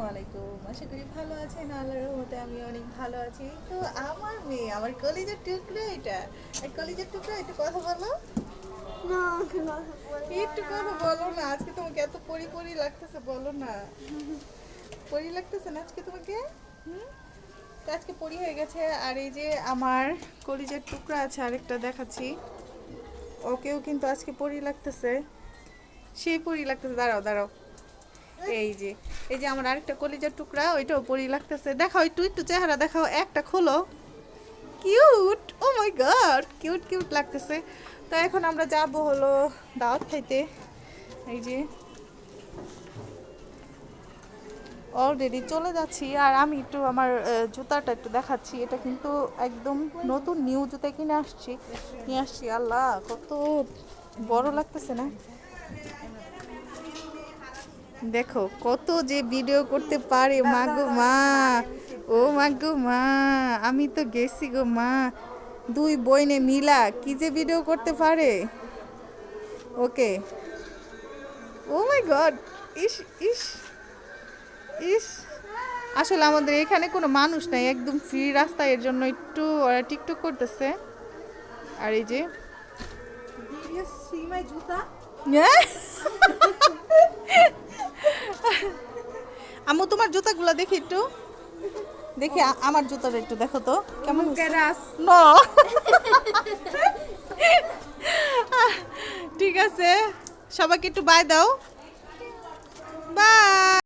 ওয়ালাইকুম, আশা করি ভালো আছেন। আল্লাহর রহমতে আমি অনেক ভালো আছি। তো আমার মেয়ে, আমার কলিজার টুকরা এটা। এই কলিজার টুকরা, একটু কথা বলো। না আমাকে কথা বলবো একটু না। কথা বলো না। আজকে তোমাকে এত পরি পরি লাগতেছে, বলো না। পরি লাগতেছে না আজকে তোমাকে? হুম। তো আজকে পরি হয়ে গেছে। আর এই যে আমার কলিজার টুকরা আছে, আরেকটা দেখাচ্ছি। ওকেও কিন্তু আজকে পরি লাগতেছে। সেই পরি লাগতেছে। দাঁড়াও দাঁড়াও। এই যে, এই যে আমার আরেকটা কলিজার টুকরা, ওইটাও পরি লাগতেছে। দেখাও একটু, একটু চেহারা দেখাও, একটা খোলো। কিউট, ও মাই গড, কিউট কিউট লাগতেছে। তো এখন আমরা যাব হলো দাওয়াত খাইতে। এই যে অলরেডি চলে যাচ্ছি। আর আমি একটু আমার জুতাটা একটু দেখাচ্ছি। এটা কিন্তু একদম নতুন নিউ জুতা কিনে আসছি, নিয়ে আসছি। আল্লাহ, কত বড় লাগতেছে না? দেখো কত যে ভিডিও করতে পারে, মা গো মা। ও মা গো মা, আমি তো গেছি গো মা। দুই বইনে মিলা কি যে ভিডিও করতে পারে। ওকে, ও মাই গড, ইস ইস ইস। আসলে আমাদের এখানে কোনো মানুষ নাই, একদম ফ্রি রাস্তা, এর জন্য একটু ওরা টিকটক করতেছে। আর এই যে জুতা আম্মু, তোমার জুতাগুলো দেখি একটু, দেখি আমার জুতাটা একটু দেখো তো কেমন হয়েছে। নো, ঠিক আছে, সবাইকে একটু বাই দাও। বাই।